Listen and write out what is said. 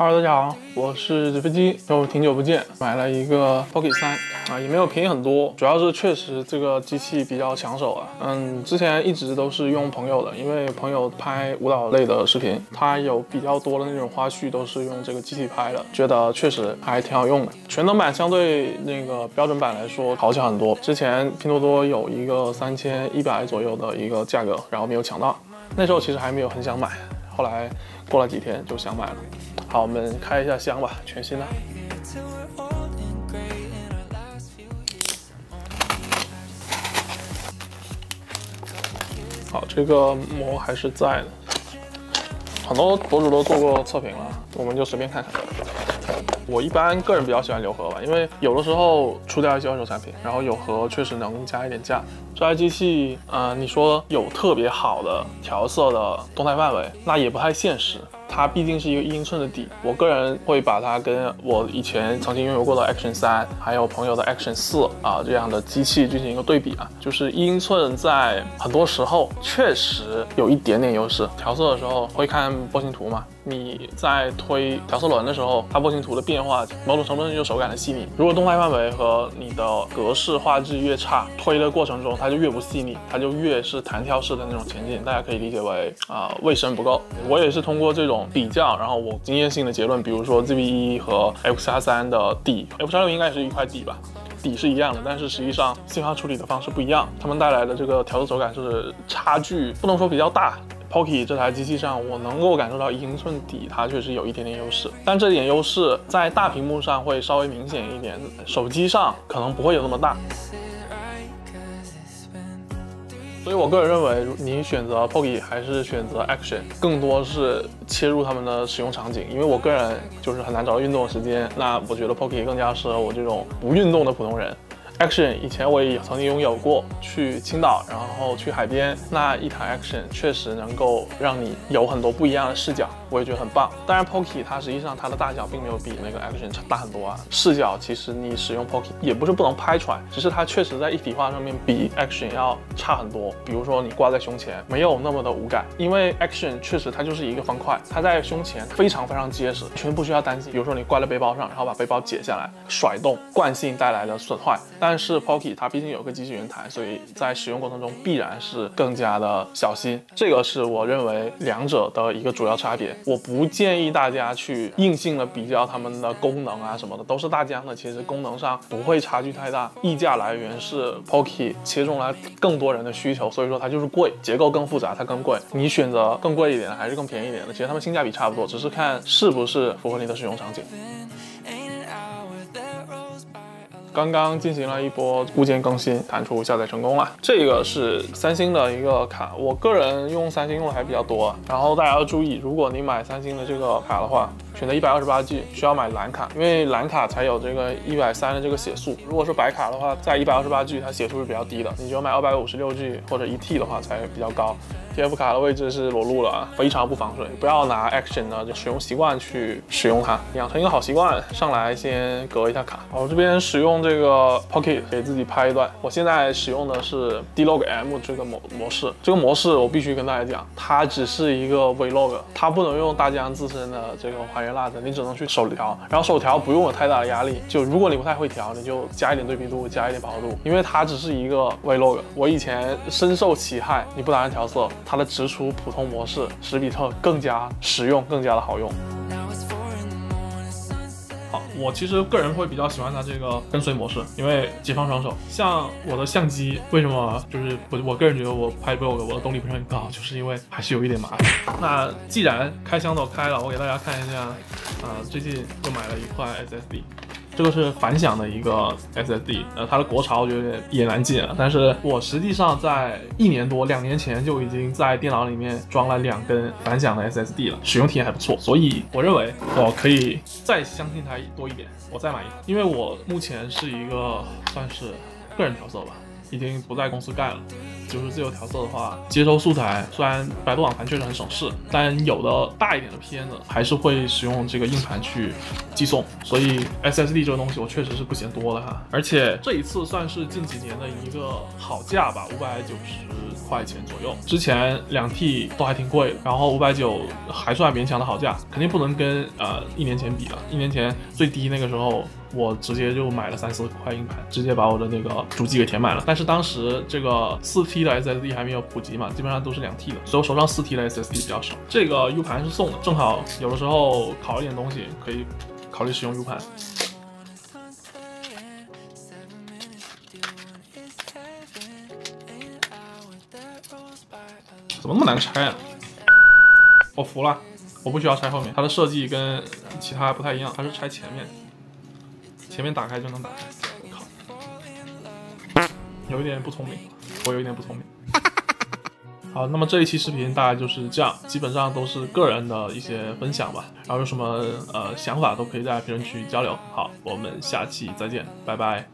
Hello， 大家好，我是纸飞机，又挺久不见，买了一个 Pocket 3啊，也没有便宜很多，主要是确实这个机器比较抢手啊。之前一直都是用朋友的，因为朋友拍舞蹈类的视频，他有比较多的那种花絮都是用这个机器拍的，觉得确实还挺好用的。全灯版相对那个标准版来说好抢很多，之前拼多多有一个3100左右的一个价格，然后没有抢到，那时候其实还没有很想买，后来过了几天就想买了。好，我们开一下箱吧，全新的。好，这个膜还是在的，很多博主都做过测评了，我们就随便看看。我一般个人比较喜欢留盒吧，因为有的时候出掉一些二手产品，然后有盒确实能加一点价。这台机器，你说有特别好的调色的动态范围，那也不太现实。它毕竟是一个1英寸的底，我个人会把它跟我以前曾经拥有过的 Action 3，还有朋友的 Action 4啊这样的机器进行一个对比啊，就是1英寸在很多时候确实有一点点优势。调色的时候会看波形图嘛，你在推调色轮的时候，它波形图的变化某种程度上就手感的细腻。如果动态范围和你的格式画质越差，推的过程中它就越不细腻，它就越是弹跳式的那种前进，大家可以理解为卫生不够。我也是通过这种比较，然后我经验性的结论，比如说 ZV-1和 F-83的底 ，F-86应该是一块底吧，底是一样的，但是实际上信号处理的方式不一样，它们带来的这个调色手感是差距不能说比较大。Pocket 这台机器上，我能够感受到1英寸底它确实有一点点优势，但这点优势在大屏幕上会稍微明显一点，手机上可能不会有那么大。所以我个人认为，你选择 Pocket 还是选择 Action， 更多是切入他们的使用场景。因为我个人就是很难找到运动的时间，那我觉得 Pocket 更加适合我这种不运动的普通人。Action 以前我也曾经拥有过，去青岛，然后去海边，那一台 Action 确实能够让你有很多不一样的视角，我也觉得很棒。当然 Pocket 它实际上它的大小并没有比那个 Action 大很多啊，视角其实你使用 Pocket 也不是不能拍出来，只是它确实在一体化上面比 Action 要差很多。比如说你挂在胸前没有那么的无感，因为 Action 确实它就是一个方块，它在胸前非常结实，全不需要担心。比如说你挂在背包上，然后把背包解下来甩动，惯性带来的损坏。但是 Pocket 它毕竟有个机器圆台，所以在使用过程中必然是更加的小心，这个是我认为两者的一个主要差别。我不建议大家去硬性的比较它们的功能啊什么的，都是大疆的，其实功能上不会差距太大。溢价来源是 Pocket 切中了更多人的需求，所以说它就是贵，结构更复杂，它更贵。你选择更贵一点的还是更便宜一点的，其实它们性价比差不多，只是看是不是符合你的使用场景。刚刚进行了一波固件更新，弹出下载成功了。这个是三星的一个卡，我个人用三星用的还比较多。然后大家要注意，如果你买三星的这个卡的话，选择128G 需要买蓝卡，因为蓝卡才有这个130的这个写速。如果是白卡的话，在128G 它写速是比较低的，你只有买256G 或者1T 的话才比较高。TF 卡的位置是裸露了，非常不防水，不要拿 Action 的使用习惯去使用它，养成一个好习惯，上来先隔一下卡。我这边使用这个 Pocket 给自己拍一段，我现在使用的是 D-Log M 这个模式，这个模式我必须跟大家讲，它只是一个 Vlog， 它不能用大疆自身的这个还原蜡子，你只能去手调，然后手调不用有太大的压力，就如果你不太会调，你就加一点对比度，加一点饱和度，因为它只是一个 Vlog。我以前深受其害，你不打算调色，它的直出普通模式史比特更加实用，更加的好用。好，我其实个人会比较喜欢它这个跟随模式，因为解放双手。像我的相机，为什么就是我个人觉得我拍 vlog 我的动力不是很高，就是因为还是有一点麻烦。那既然开箱都开了，我给大家看一下，最近又买了一块 SSD。这个是反响的一个 SSD， 它的国潮我觉得也难进啊。但是我实际上在1年多2年前就已经在电脑里面装了2根反响的 SSD 了，使用体验还不错，所以我认为我可以再相信它多一点，我再买一个。因为我目前是一个算是个人调色吧，已经不在公司干了。就是自由调色的话，接收素材虽然百度网盘确实很省事，但有的大一点的片子还是会使用这个硬盘去寄送，所以 SSD 这个东西我确实是不嫌多的哈。而且这一次算是近几年的一个好价吧，590块钱左右。之前2T 都还挺贵的，然后590还算勉强的好价，肯定不能跟1年前比了。1年前最低那个时候，我直接就买了3-4块硬盘，直接把我的那个主机给填满了。但是当时这个4T 的 SSD 还没有普及嘛，基本上都是2T 的，所以我手上4T 的 SSD 比较少。这个 U 盘是送的，正好有的时候考一点东西可以考虑使用 U 盘。怎么那么难拆啊？我服了，我不需要拆后面，它的设计跟其他不太一样，它是拆前面。前面打开就能打开，我靠，有一点不聪明，我有一点不聪明。好，那么这一期视频大概就是这样，基本上都是个人的一些分享吧，然后有什么想法都可以在评论区交流。好，我们下期再见，拜拜。